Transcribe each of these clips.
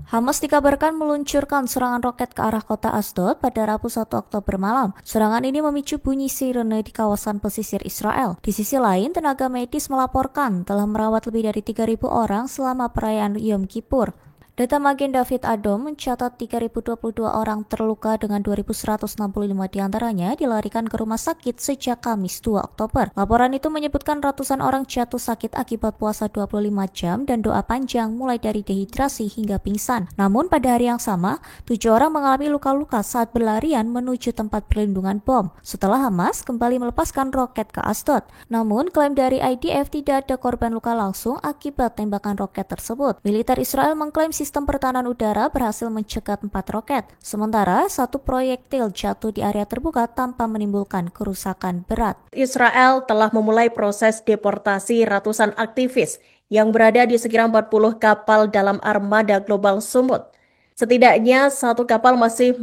Hamas dikabarkan meluncurkan serangan roket ke arah kota Asdod pada Rabu 1 Oktober malam. Serangan ini memicu bunyi sirene di kawasan pesisir Israel. Di sisi lain, tenaga medis melaporkan telah merawat lebih dari 3.000 orang selama perayaan Yom Kippur. Data Magen David Adom mencatat 3.022 orang terluka dengan 2.165 diantaranya dilarikan ke rumah sakit sejak Kamis 2 Oktober. Laporan itu menyebutkan ratusan orang jatuh sakit akibat puasa 25 jam dan doa panjang mulai dari dehidrasi hingga pingsan. Namun pada hari yang sama, 7 orang mengalami luka-luka saat berlarian menuju tempat perlindungan bom setelah Hamas kembali melepaskan roket ke Asdod. Namun, klaim dari IDF tidak ada korban luka langsung akibat tembakan roket tersebut. Militer Israel mengklaim sistem pertahanan udara berhasil mencegat 4 roket, sementara satu proyektil jatuh di area terbuka tanpa menimbulkan kerusakan berat. Israel telah memulai proses deportasi ratusan aktivis yang berada di sekitar 40 kapal dalam armada global Sumut. Setidaknya satu kapal masih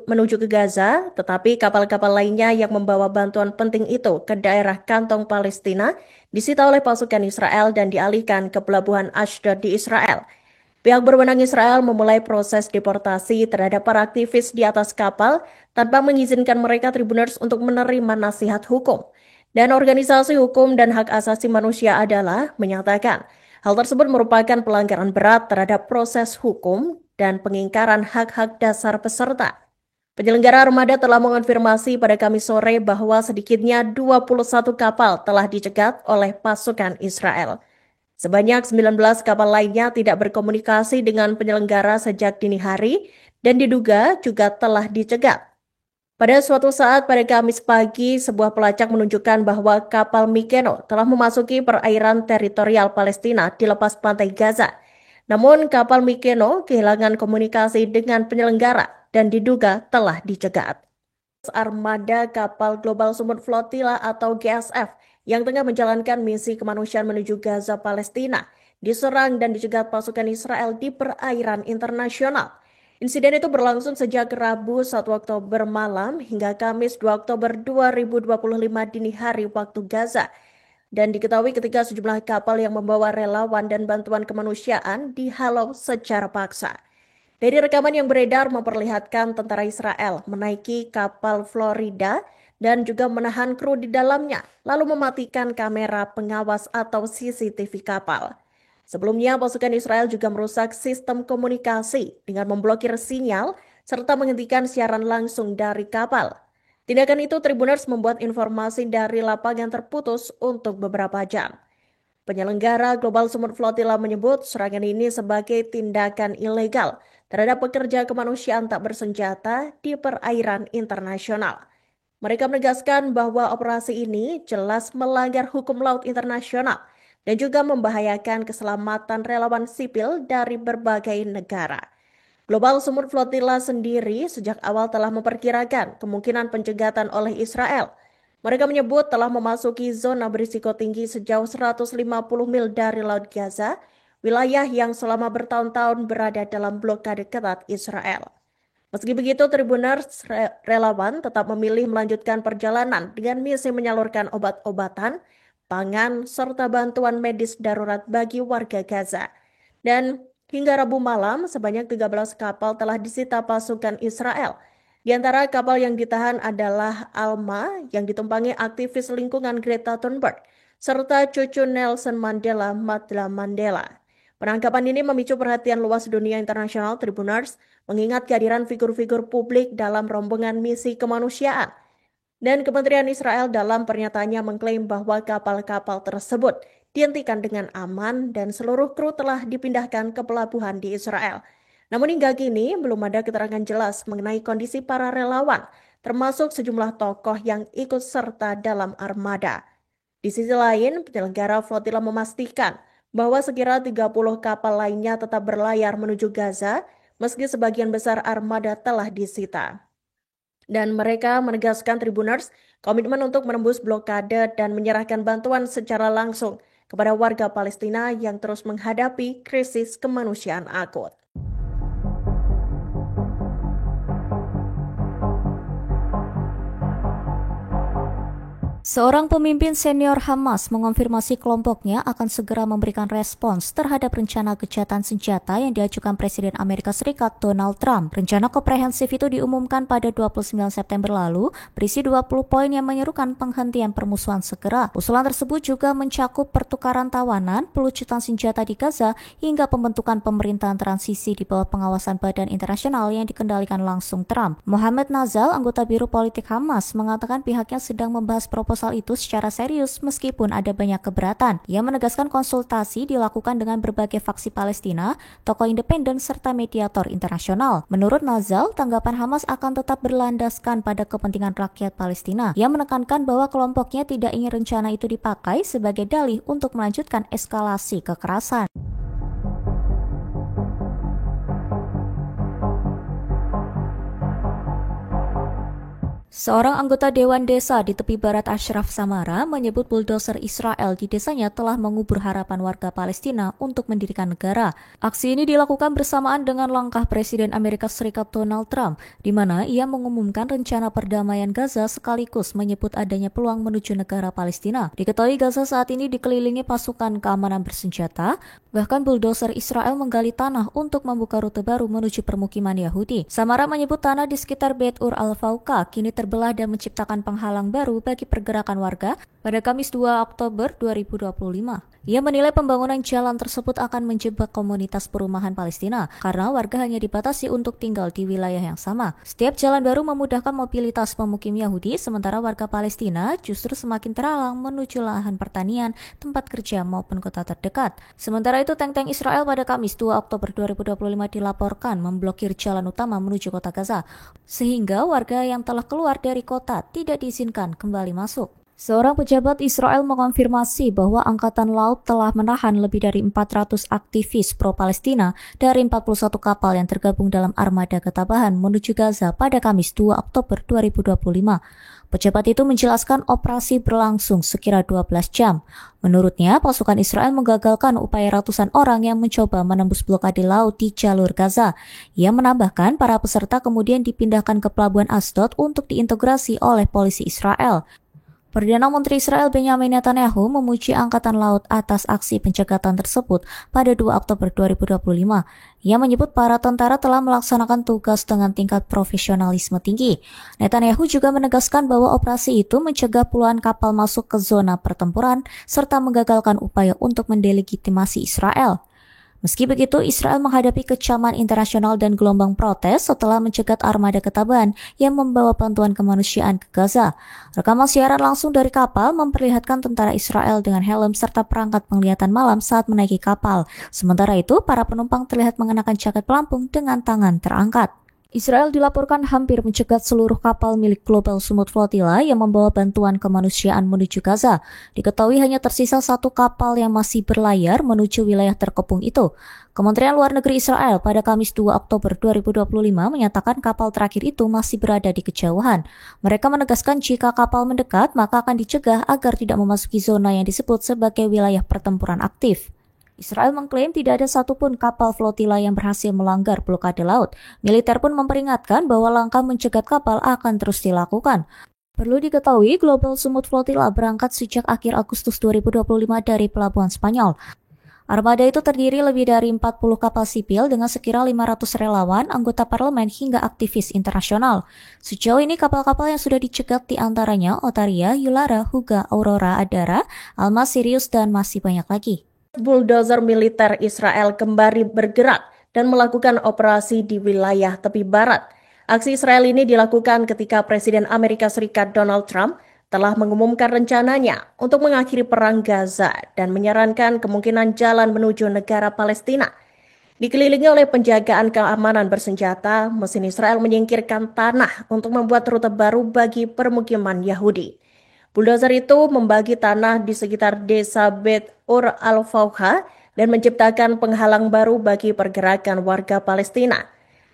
menuju ke Gaza, tetapi kapal-kapal lainnya yang membawa bantuan penting itu ke daerah kantong Palestina disita oleh pasukan Israel dan dialihkan ke pelabuhan Ashdod di Israel. Pihak berwenang Israel memulai proses deportasi terhadap para aktivis di atas kapal tanpa mengizinkan mereka tribuners untuk menerima nasihat hukum. Dan organisasi hukum dan hak asasi manusia adalah menyatakan hal tersebut merupakan pelanggaran berat terhadap proses hukum dan pengingkaran hak-hak dasar peserta. Penyelenggara armada telah mengonfirmasi pada Kamis sore bahwa sedikitnya 21 kapal telah dicegat oleh pasukan Israel. Sebanyak 19 kapal lainnya tidak berkomunikasi dengan penyelenggara sejak dini hari dan diduga juga telah dicegat. Pada suatu saat pada Kamis pagi, sebuah pelacak menunjukkan bahwa kapal Mikeno telah memasuki perairan teritorial Palestina di lepas pantai Gaza. Namun kapal Mikeno kehilangan komunikasi dengan penyelenggara dan diduga telah dicegat. Armada Kapal Global Sumut Flotilla atau GSF yang tengah menjalankan misi kemanusiaan menuju Gaza, Palestina, diserang dan dicegat pasukan Israel di perairan internasional. Insiden itu berlangsung sejak Rabu 1 Oktober malam hingga Kamis 2 Oktober 2025 dini hari waktu Gaza. Dan diketahui ketika sejumlah kapal yang membawa relawan dan bantuan kemanusiaan dihalau secara paksa. Dari rekaman yang beredar memperlihatkan tentara Israel menaiki kapal Florida dan juga menahan kru di dalamnya, lalu mematikan kamera pengawas atau CCTV kapal. Sebelumnya, pasukan Israel juga merusak sistem komunikasi dengan memblokir sinyal serta menghentikan siaran langsung dari kapal. Tindakan itu Tribuners membuat informasi dari lapangan terputus untuk beberapa jam. Penyelenggara Global Sumut Flotilla menyebut serangan ini sebagai tindakan ilegal terhadap pekerja kemanusiaan tak bersenjata di perairan internasional. Mereka menegaskan bahwa operasi ini jelas melanggar hukum laut internasional dan juga membahayakan keselamatan relawan sipil dari berbagai negara. Global Sumut Flotilla sendiri sejak awal telah memperkirakan kemungkinan pencegatan oleh Israel. Mereka menyebut telah memasuki zona berisiko tinggi sejauh 150 mil dari Laut Gaza, wilayah yang selama bertahun-tahun berada dalam blokade ketat Israel. Meski begitu, Tribuners relawan tetap memilih melanjutkan perjalanan dengan misi menyalurkan obat-obatan, pangan, serta bantuan medis darurat bagi warga Gaza. Dan hingga Rabu malam, sebanyak 13 kapal telah disita pasukan Israel. Di antara kapal yang ditahan adalah Alma yang ditumpangi aktivis lingkungan Greta Thunberg, serta cucu Nelson Mandela, Madla Mandela. Penangkapan ini memicu perhatian luas dunia internasional Tribuners, mengingat kehadiran figur-figur publik dalam rombongan misi kemanusiaan. Dan Kementerian Israel dalam pernyataannya mengklaim bahwa kapal-kapal tersebut dihentikan dengan aman dan seluruh kru telah dipindahkan ke pelabuhan di Israel. Namun hingga kini belum ada keterangan jelas mengenai kondisi para relawan, termasuk sejumlah tokoh yang ikut serta dalam armada. Di sisi lain, penyelenggara flotilla memastikan bahwa sekira 30 kapal lainnya tetap berlayar menuju Gaza, meski sebagian besar armada telah disita. Dan mereka menegaskan Tribuners komitmen untuk menembus blokade dan menyerahkan bantuan secara langsung kepada warga Palestina yang terus menghadapi krisis kemanusiaan akut. Seorang pemimpin senior Hamas mengonfirmasi kelompoknya akan segera memberikan respons terhadap rencana gencatan senjata yang diajukan Presiden Amerika Serikat Donald Trump. Rencana komprehensif itu diumumkan pada 29 September lalu, berisi 20 poin yang menyerukan penghentian permusuhan segera. Usulan tersebut juga mencakup pertukaran tawanan, pelucutan senjata di Gaza, hingga pembentukan pemerintahan transisi di bawah pengawasan badan internasional yang dikendalikan langsung Trump. Mohammed Nazal, anggota Biro Politik Hamas, mengatakan pihaknya sedang membahas proposal itu secara serius meskipun ada banyak keberatan. Ia menegaskan konsultasi dilakukan dengan berbagai faksi Palestina, tokoh independen, serta mediator internasional. Menurut Nazal, tanggapan Hamas akan tetap berlandaskan pada kepentingan rakyat Palestina. Ia menekankan bahwa kelompoknya tidak ingin rencana itu dipakai sebagai dalih untuk melanjutkan eskalasi kekerasan. Seorang anggota Dewan Desa di tepi barat Ashraf Samara menyebut buldoser Israel di desanya telah mengubur harapan warga Palestina untuk mendirikan negara. Aksi ini dilakukan bersamaan dengan langkah Presiden Amerika Serikat Donald Trump, di mana ia mengumumkan rencana perdamaian Gaza sekaligus menyebut adanya peluang menuju negara Palestina. Diketahui Gaza saat ini dikelilingi pasukan keamanan bersenjata, bahkan buldoser Israel menggali tanah untuk membuka rute baru menuju permukiman Yahudi. Samara menyebut tanah di sekitar Beit Ur al-Fauqa kini terbelah dan menciptakan penghalang baru bagi pergerakan warga pada Kamis 2 Oktober 2025. Ia menilai pembangunan jalan tersebut akan menjebak komunitas perumahan Palestina karena warga hanya dibatasi untuk tinggal di wilayah yang sama. Setiap jalan baru memudahkan mobilitas pemukim Yahudi, sementara warga Palestina justru semakin terhalang menuju lahan pertanian, tempat kerja maupun kota terdekat. Sementara itu, tank-tank Israel pada Kamis 2 Oktober 2025 dilaporkan memblokir jalan utama menuju kota Gaza, sehingga warga yang telah keluar dari kota tidak diizinkan kembali masuk. Seorang pejabat Israel mengonfirmasi bahwa Angkatan Laut telah menahan lebih dari 400 aktivis pro-Palestina dari 41 kapal yang tergabung dalam armada ketabahan menuju Gaza pada Kamis 2 Oktober 2025. Pejabat itu menjelaskan operasi berlangsung sekira 12 jam. Menurutnya, pasukan Israel menggagalkan upaya ratusan orang yang mencoba menembus blokade laut di jalur Gaza. Ia menambahkan para peserta kemudian dipindahkan ke pelabuhan Asdod untuk diintegrasi oleh polisi Israel. Perdana Menteri Israel Benjamin Netanyahu memuji Angkatan Laut atas aksi pencegatan tersebut pada 2 Oktober 2025. Ia menyebut para tentara telah melaksanakan tugas dengan tingkat profesionalisme tinggi. Netanyahu juga menegaskan bahwa operasi itu mencegah puluhan kapal masuk ke zona pertempuran serta menggagalkan upaya untuk mendelegitimasi Israel. Meski begitu, Israel menghadapi kecaman internasional dan gelombang protes setelah mencegat armada ketabahan yang membawa bantuan kemanusiaan ke Gaza. Rekaman siaran langsung dari kapal memperlihatkan tentara Israel dengan helm serta perangkat penglihatan malam saat menaiki kapal. Sementara itu, para penumpang terlihat mengenakan jaket pelampung dengan tangan terangkat. Israel dilaporkan hampir mencegat seluruh kapal milik Global Sumut Flotilla yang membawa bantuan kemanusiaan menuju Gaza. Diketahui hanya tersisa satu kapal yang masih berlayar menuju wilayah terkepung itu. Kementerian Luar Negeri Israel pada Kamis 2 Oktober 2025 menyatakan kapal terakhir itu masih berada di kejauhan. Mereka menegaskan jika kapal mendekat maka akan dicegah agar tidak memasuki zona yang disebut sebagai wilayah pertempuran aktif. Israel mengklaim tidak ada satupun kapal flotila yang berhasil melanggar blokade laut. Militer pun memperingatkan bahwa langkah mencegat kapal akan terus dilakukan. Perlu diketahui, Global Sumut Flotilla berangkat sejak akhir Agustus 2025 dari pelabuhan Spanyol. Armada itu terdiri lebih dari 40 kapal sipil dengan sekira 500 relawan, anggota parlemen hingga aktivis internasional. Sejauh ini kapal-kapal yang sudah dicegat diantaranya Otaria, Yulara, Huga, Aurora, Adara, Alma, Sirius, dan masih banyak lagi. Bulldozer militer Israel kembali bergerak dan melakukan operasi di wilayah tepi barat. Aksi Israel ini dilakukan ketika Presiden Amerika Serikat Donald Trump telah mengumumkan rencananya untuk mengakhiri perang Gaza dan menyarankan kemungkinan jalan menuju negara Palestina. Dikelilingi oleh penjagaan keamanan bersenjata, mesin Israel menyingkirkan tanah untuk membuat rute baru bagi permukiman Yahudi. Bulldozer itu membagi tanah di sekitar desa Beit Ur al-Fauqa dan menciptakan penghalang baru bagi pergerakan warga Palestina.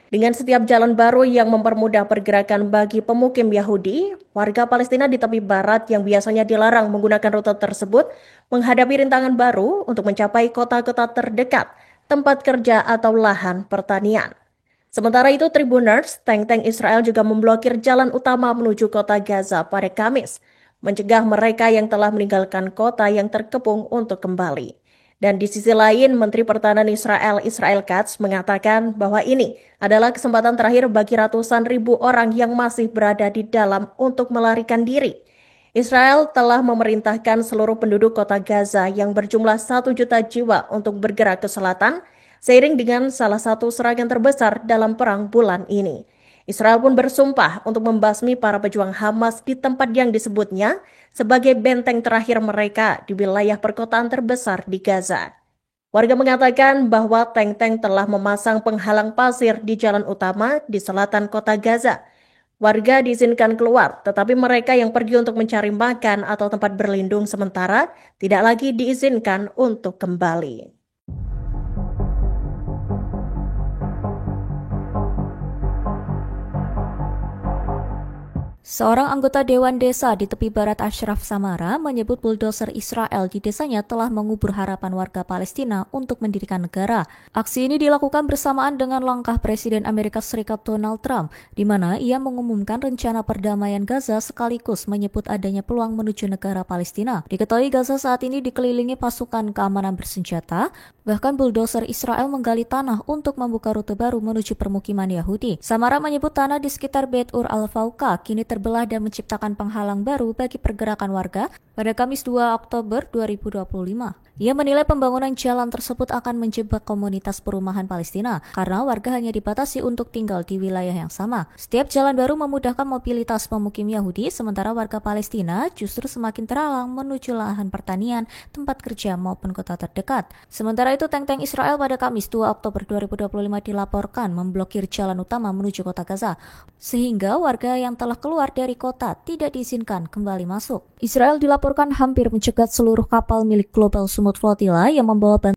Dengan setiap jalan baru yang mempermudah pergerakan bagi pemukim Yahudi, warga Palestina di tepi barat yang biasanya dilarang menggunakan rute tersebut menghadapi rintangan baru untuk mencapai kota-kota terdekat, tempat kerja atau lahan pertanian. Sementara itu, Tribuners, tank-tank Israel juga memblokir jalan utama menuju kota Gaza pada Kamis. mencegah mereka yang telah meninggalkan kota yang terkepung untuk kembali. Dan di sisi lain, Menteri Pertahanan Israel, Israel Katz, mengatakan bahwa ini adalah kesempatan terakhir bagi ratusan ribu orang yang masih berada di dalam untuk melarikan diri. Israel telah memerintahkan seluruh penduduk kota Gaza yang berjumlah 1 juta jiwa untuk bergerak ke selatan, seiring dengan salah satu serangan terbesar dalam perang bulan ini. Israel pun bersumpah untuk membasmi para pejuang Hamas di tempat yang disebutnya sebagai benteng terakhir mereka di wilayah perkotaan terbesar di Gaza. Warga mengatakan bahwa tank-tank telah memasang penghalang pasir di jalan utama di selatan kota Gaza. Warga diizinkan keluar, tetapi mereka yang pergi untuk mencari makan atau tempat berlindung sementara tidak lagi diizinkan untuk kembali. Seorang anggota Dewan Desa di tepi barat Ashraf Samara menyebut bulldozer Israel di desanya telah mengubur harapan warga Palestina untuk mendirikan negara. Aksi ini dilakukan bersamaan dengan langkah Presiden Amerika Serikat Donald Trump, di mana ia mengumumkan rencana perdamaian Gaza sekaligus menyebut adanya peluang menuju negara Palestina. Diketahui Gaza saat ini dikelilingi pasukan keamanan bersenjata, bahkan bulldozer Israel menggali tanah untuk membuka rute baru menuju permukiman Yahudi. Samara menyebut tanah di sekitar Beit Ur al-Fauqa kini terbelah dan menciptakan penghalang baru bagi pergerakan warga pada Kamis 2 Oktober 2025. Ia menilai pembangunan jalan tersebut akan menjebak komunitas perumahan Palestina karena warga hanya dibatasi untuk tinggal di wilayah yang sama. Setiap jalan baru memudahkan mobilitas pemukim Yahudi, sementara warga Palestina justru semakin terhalang menuju lahan pertanian, tempat kerja maupun kota terdekat. Sementara itu, tank-tank Israel pada Kamis 2 Oktober 2025 dilaporkan memblokir jalan utama menuju kota Gaza, sehingga warga yang telah keluar dari kota tidak diizinkan kembali masuk. Israel dilaporkan hampir mencegat seluruh kapal milik Global Sumut Flotilla yang membawa bantuan